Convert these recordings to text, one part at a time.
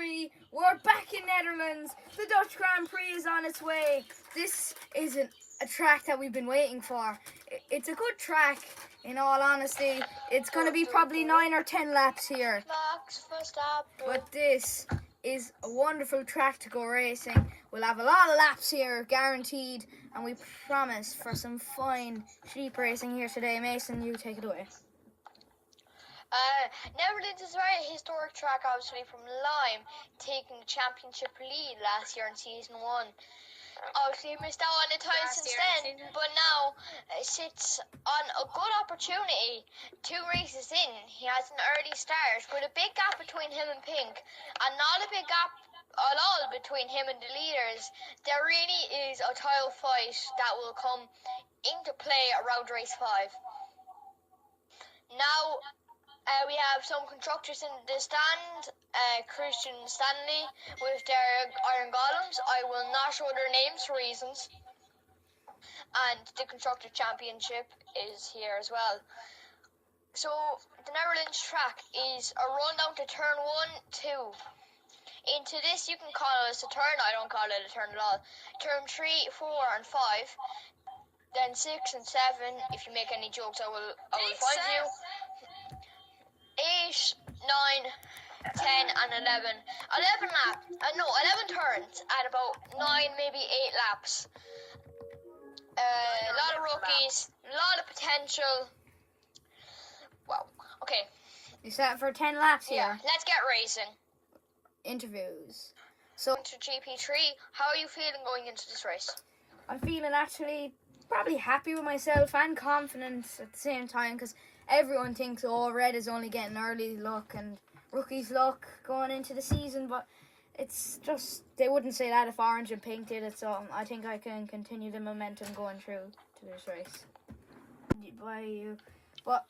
GP3. We're back in Netherlands. The Dutch Grand Prix is on its way. This isn't a track that we've been waiting for. It's a good track, in all honesty. It's going to be probably 9 or 10 laps here. But this is a wonderful track to go racing. We'll have a lot of laps here, guaranteed. And we promise for some fine sheep racing here today. Mason, you take it away. Netherlands is a very historic track, obviously, from Lime taking the championship lead last year in season 1. Obviously, he missed out on the time since then, but now sits on a good opportunity. 2 races in, he has an early start with a big gap between him and Pink, and not a big gap at all between him and the leaders. There really is a title fight that will come into play around race 5. Now, we have some constructors in the stand, Christian Stanley with their iron golems. I will not show their names for reasons. And the Constructor Championship is here as well. So, the Netherlands track is a run down to turn 1, 2. Into this, you can call it a turn. I don't call it a turn at all. Turn 3, 4, and 5. Then 6 and 7. If you make any jokes, I will find you. 8, 9, 10, and 11. 11 laps. 11 turns at about 9, maybe 8 laps. A lot of rookies, a lot of potential. Wow. Okay. You set for 10 laps here. Yeah, let's get racing. Interviews. So, to GP3, how are you feeling going into this race? I'm feeling actually probably happy with myself and confident at the same time, because everyone thinks, oh, Red is only getting early luck and rookies luck going into the season, but it's just, they wouldn't say that if Orange and Pink did it, so I think I can continue the momentum going through to this race. By you. But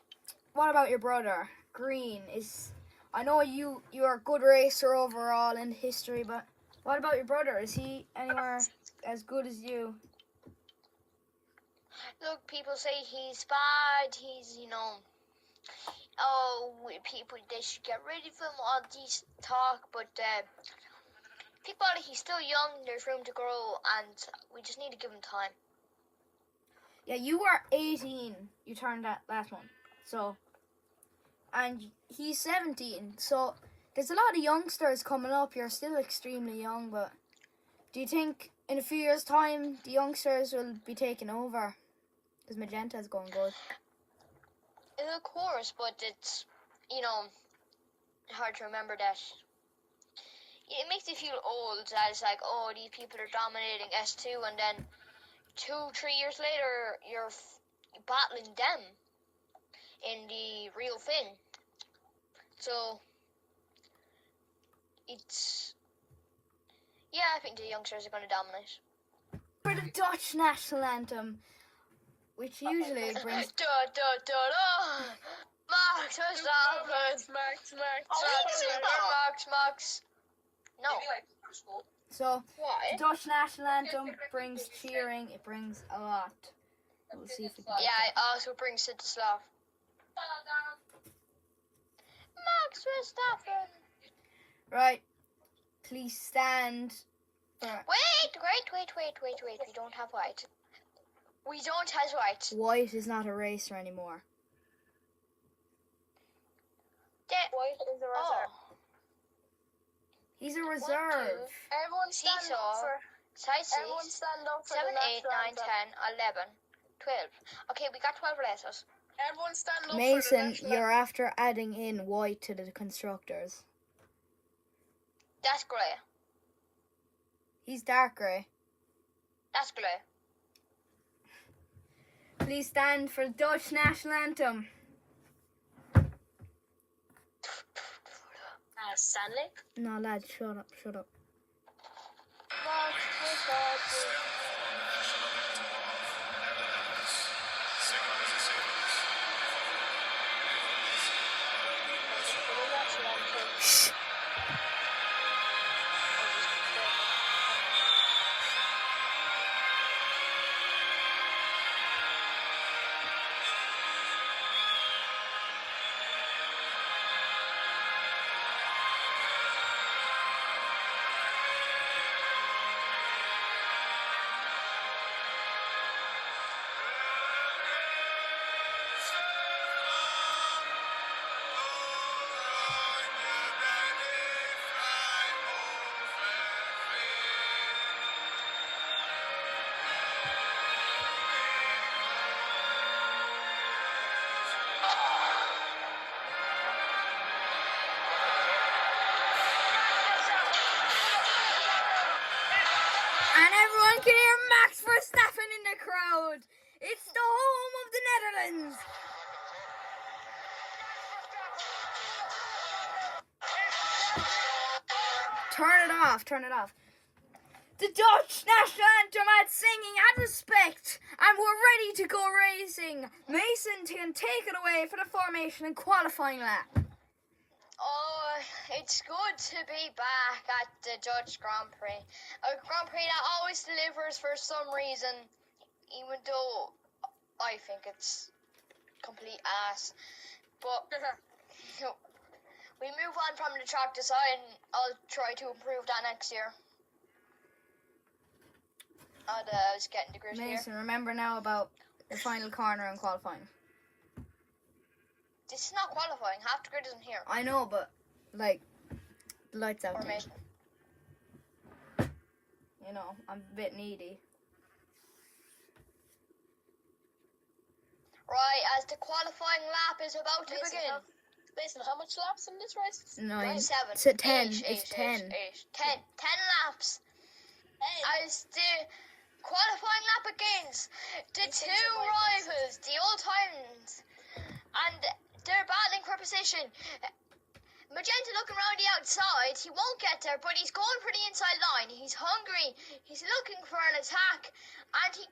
what about your brother? Green is, I know you're a good racer overall in history, but what about your brother? Is he anywhere as good as you? Look, people say he's bad, he's, people, they should get rid of him, all these talk, but people, he's still young, there's room to grow, and we just need to give him time. Yeah, you were 18, you turned that last one, so, and he's 17, so there's a lot of youngsters coming up. You're still extremely young, but do you think in a few years' time the youngsters will be taking over? Because Magenta's going good. Of course, but it's, hard to remember that. It makes you feel old, that it's like, oh, these people are dominating S2, and then 2-3 years later, you're battling them in the real thing. So, it's, I think the youngsters are going to dominate. For the Dutch national anthem, which usually brings... Max Verstappen! Max. No. So, the Dutch national anthem brings cheering, it brings a lot. We'll see if we can get it also brings it to Slav. Max Verstappen! Right. Please stand for... Wait. We don't have white. We don't have white. White is not a racer anymore. White is a reserve. He's a reserve. Everyone stand up for... Everyone stand up for 7, the 8, 9, 10, 11, 12. Okay, we got 12 races. Everyone stand up Mason, for the you're after adding in white to the constructors. That's grey. He's dark grey. That's grey. Please stand for the Dutch national anthem. Stanley? No, lad, shut up. Shh. can hear Max Verstappen in the crowd. It's the home of the Netherlands. Turn it off. The Dutch national anthem had singing and respect, and we're ready to go racing. Mason can take it away for the formation and qualifying lap. Oh, it's good to be back at the Dutch Grand Prix. A Grand Prix that always delivers for some reason, even though I think it's complete ass. But we move on from the track design. I'll try to improve that next year. I was getting the grid Mason, here. remember now about the final corner and qualifying. This is not qualifying. Half the grid isn't here. I know, but like the lights out. Formation. You know, I'm a bit needy. Right, as the qualifying lap is about to begin. Mason, how much laps in this race? 9. 7. It's at 10. Eight, It's 10. 10 laps. As the qualifying lap begins, the two rivals, the old times, and they're battling for position. Magenta looking around the outside, he won't get there, but he's going for the inside line. He's hungry, he's looking for an attack, and he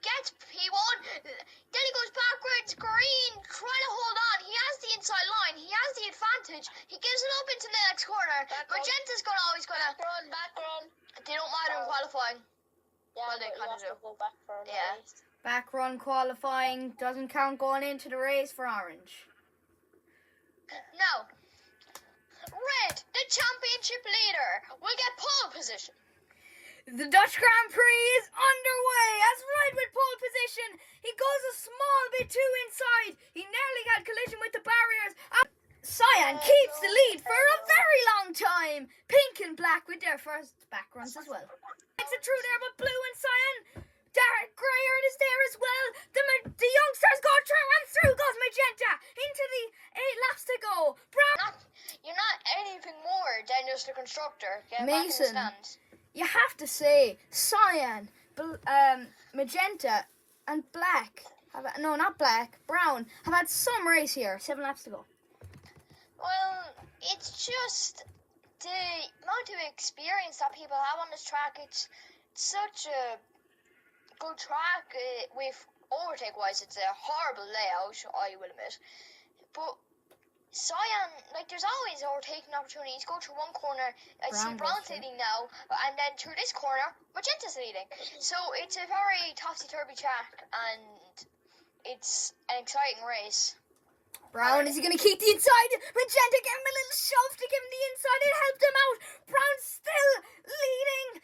won. Then he goes backwards, Green trying to hold on. He has the inside line, he has the advantage. He gives it up into the next corner. Magenta's always gonna Back run. They don't matter in qualifying. Yeah, Well, they but kinda you have to do. go back for Yeah. race. Back run qualifying doesn't count going into the race for Orange. No. Red, the championship leader, will get pole position. The Dutch Grand Prix is underway as Red with pole position. He goes a small bit too inside. He nearly got collision with the barriers. Cyan keeps the lead for a very long time. Pink and black with their first back runs as well. It's a true there, but blue and cyan. Dark Greyer is there as well. The youngsters go through and through goes Magenta into the 8 laps to go. Brown. You're not anything more than just a constructor. Get Mason. back in the stands. You have to say cyan, magenta, and black. No, not black. Brown have had some race here. 7 laps to go. Well, it's just the amount of experience that people have on this track. It's such a good track with overtake-wise. It's a horrible layout, I will admit. But Cyan, like, there's always overtaking opportunities. Go through one corner, I see Brown's leading now, and then through this corner, Magenta's leading. So it's a very topsy-turvy track, and it's an exciting race. Brown, is he going to keep the inside? Magenta gave him a little shove to give him the inside. It helped him out. Brown's still leading.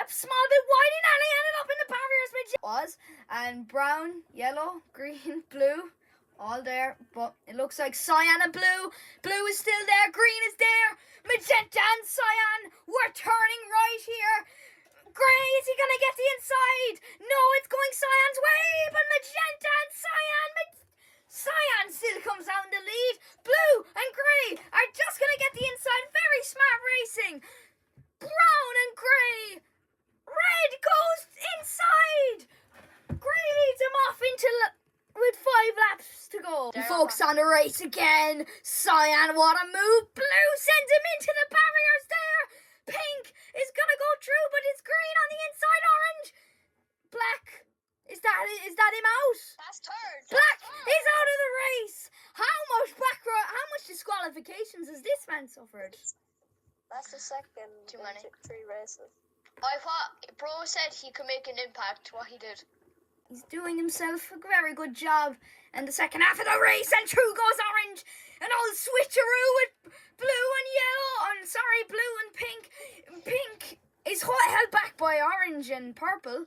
A small bit wide. He nearly ended up in the barriers. Magenta was. And brown, yellow, green, blue. All there. But it looks like cyan and blue. Blue is still there. Green is there. Magenta and cyan. We're turning right here. Grey, is he going to get the inside? No, it's going cyan's way. But magenta and cyan. Cyan still comes out in the lead. Blue and grey are just going to get the inside. Very smart racing. Brown and grey. Red goes inside. Grey leads him off with 5 laps to go. Focus on the race again. Cyan, what a move. Blue sends him into the barriers there. Pink is going to go through, but it's green on the inside. Orange. Black. Is that him out? That's third. Black is out of the race. How much disqualifications has this man suffered? That's the second. Too many. 3 races. I thought Bro said he could make an impact. What he did. He's doing himself a very good job. And the second half of the race, and through goes Orange. An old switcheroo with blue and yellow. Blue and pink. Pink is held back by Orange and purple.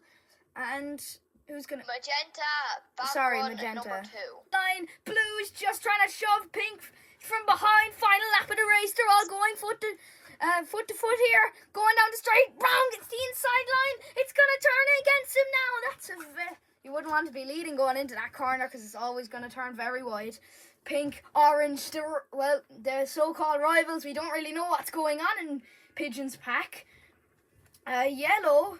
And who's gonna? Magenta. Magenta. Number 2. Line. Blue is just trying to shove Pink from behind. Final lap of the race. They're all going foot to foot here. Going down the straight. Brown gets the inside line. It's gonna turn against him now. You wouldn't want to be leading going into that corner because it's always going to turn very wide. Pink, orange, the so-called rivals. We don't really know what's going on in Pigeon's pack. Yellow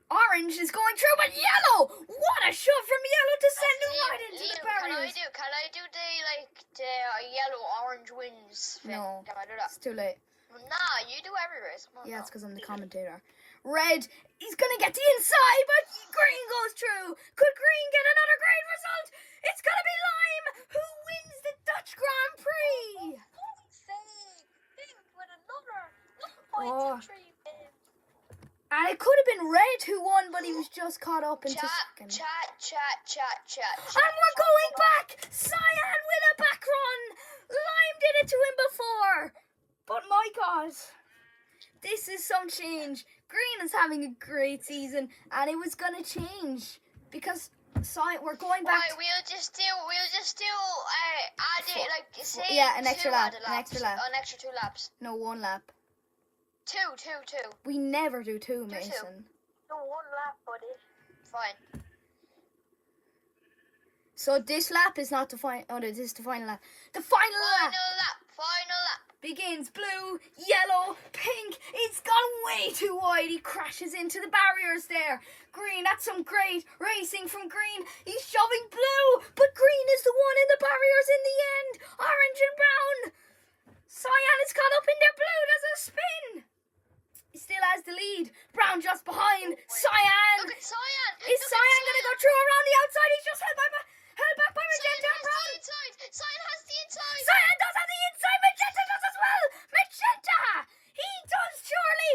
Orange is going through, but yellow! What a shove from yellow to send it right into the barriers. Can I do the yellow-orange wins thing? No, Can I do that? it's too late. Nah, you do every race. Come on, Yeah, now. it's because I'm the commentator. Red, he's going to get the inside, but green goes through. Could green get another great result? It's going to be Lime who wins the Dutch Grand Prix. Pink with another Oh. 0.3 pin. And it could have been Red who won, but he was just caught up into second. Chat. And we're going back. Cyan with a back run. Lime did it to him before. But my God, this is some change. Green is having a great season, and it was going to change because Cyan, we're going back. Right, we'll just do add it, like, say yeah, an extra 2 lap. added An extra lap. An extra 2 laps. No, 1 lap. 2. We never do 2, Do Mason. 2. No, 1 lap, buddy. Fine. So this lap is not the final. Oh, no, this is the final lap. The final lap Final lap. begins. Blue, yellow, pink. It's gone way too wide. He crashes into the barriers there. Green, that's some great racing from Green. He's shoving Blue, but Green is the one in the barriers in the end. Orange and brown. Cyan is caught up in there. Blue does a spin. He still has the lead. Brown just behind. Cyan. Look at Cyan. Is Cyan going to go through around the outside? He's just held back by Magenta and Brown. Cyan has the inside. Cyan does have the inside. Magenta does as well. Magenta. He does surely.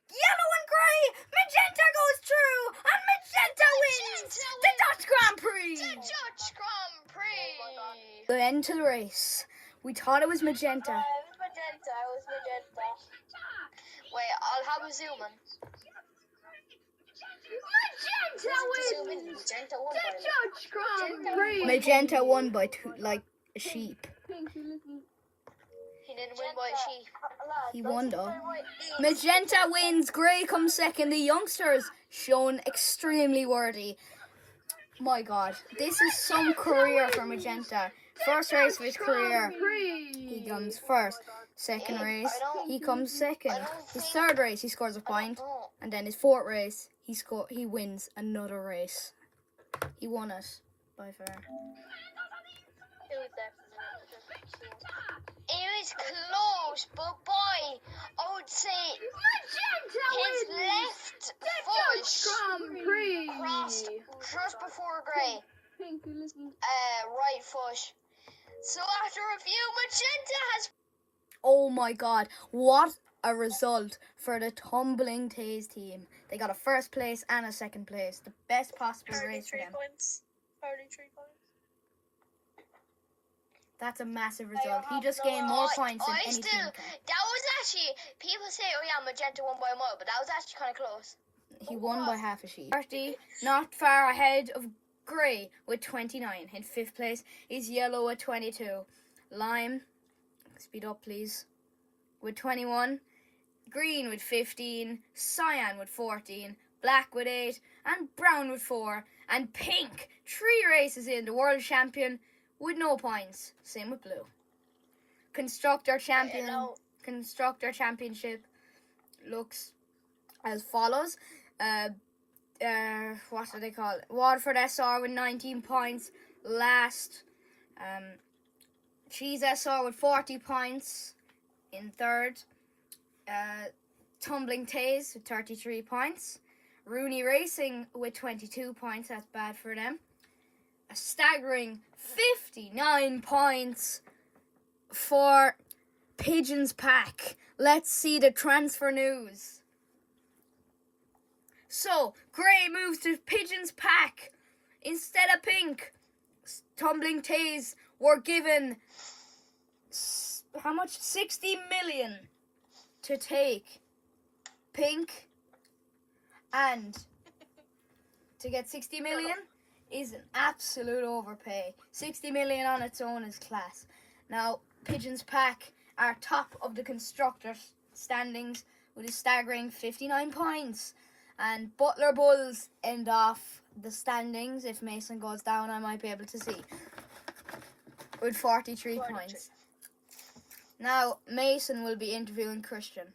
Yellow and grey. Magenta goes through. And Magenta wins the Dutch Grand Prix. The Dutch Grand Prix. The end to the race. We thought it was Magenta. It was magenta. Wait, I'll have a zoom in. Magenta won. Dutch Grand Prix. Magenta won by 2, like a sheep. He didn't win by a sheep. He won though. Magenta wins. Grey comes second. The youngsters shown extremely worthy. My God, this is some career for Magenta. First race of his career, he comes first. Second race, he comes second. His third race, he scores a point, and then his fourth race, he wins another race. He won it by far. It was close, but boy, I would say his left foot crossed just before Grey. Right foot. So after review, Magenta has. Oh my God, what a result for the Tumbling Tays team. They got a first place and a second place. The best possible race for them. 33 points. That's a massive result. He just gained more points than any team can. That was actually, people say, oh yeah, Magenta won by a mile, but that was actually kind of close. He won by half a sheep. 30, not far ahead of Grey with 29. In 5th place is Yellow at 22. Lime, speed up please, with 21. Green with 15. Cyan with 14. Black with 8. And Brown with 4. And Pink, 3 races in, the world champion, with no points. Same with Blue. Constructor championship looks as follows. What do they call it? Waterford SR with 19 points. Last. Cheese SR with 40 points in 3rd. Tumbling Tays with 33 points. Rooney Racing with 22 points. That's bad for them. A staggering 59 points for Pigeons Pack. Let's see the transfer news. So, Grey moves to Pigeons Pack instead of Pink. Tumbling Tays were given how much? 60 million to take Pink, and to get 60 million is an absolute overpay. 60 million on its own is class. Now, Pigeons Pack are top of the constructor standings with a staggering 59 points. And Butler Bulls end off the standings. If Mason goes down, I might be able to see. With 43 points. Now, Mason will be interviewing Christian.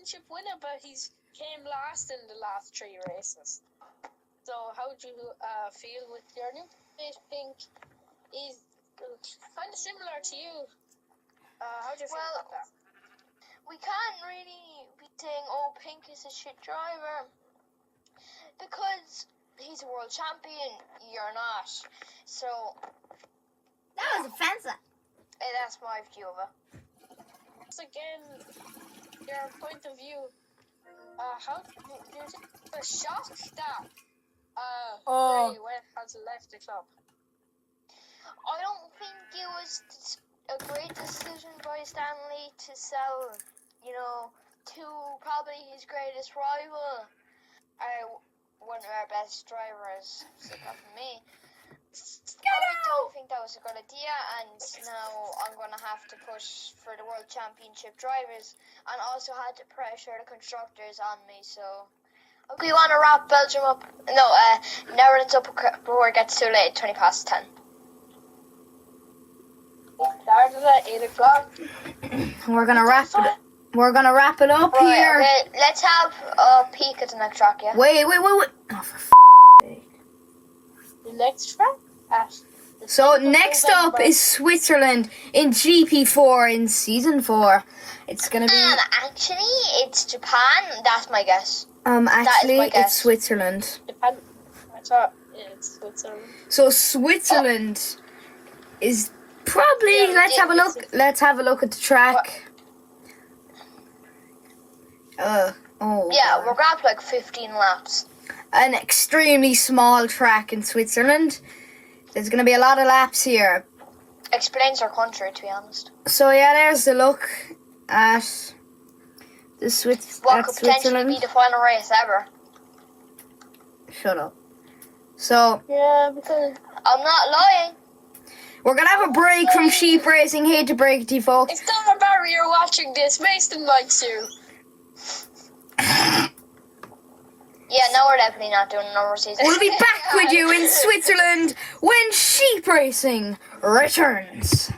championship winner, but he's came last in the last 3 races. So how do you feel with your new Pink? Is kind of similar to you. How do you feel about that? We can't really be saying, oh, Pink is a shit driver, because he's a world champion, you're not. So That was offensive. that's my view of it. Once again, your point of view. How do you think the shock that Ray has left the club? I don't think it was a great decision by Stanley to sell, to probably his greatest rival, one of our best drivers, except for me. I don't think that was a good idea, and now I'm going to have to push for the World Championship drivers, and also had to pressure the constructors on me, so... We want to wrap Belgium up. No, Netherlands up before it gets too late, 20 past 10. It started at 8 o'clock. We're gonna wrap it up Right, here. okay, let's have a peek at the next track, yeah? Wait. Oh, for sake. The next track? So next up is Switzerland in GP4 in season 4. It's gonna be Actually, it's Japan. That's my guess. actually my guess. it's Switzerland. Japan. I thought it's Switzerland. So Switzerland is probably let's have a look at the track. Yeah, we're going up like 15 laps. An extremely small track in Switzerland. There's going to be a lot of laps here. Explains our country, to be honest. So yeah, there's the look at the What could potentially Switzerland. be the final race ever. Shut up. So Yeah, because I'm not lying. we're going to have a break from sheep racing. Hate to break it to you folks. if Donna Barry you're watching this, Mason likes you. Yeah, no, we're definitely not doing another season. We'll be back with you in Switzerland when sheep racing returns.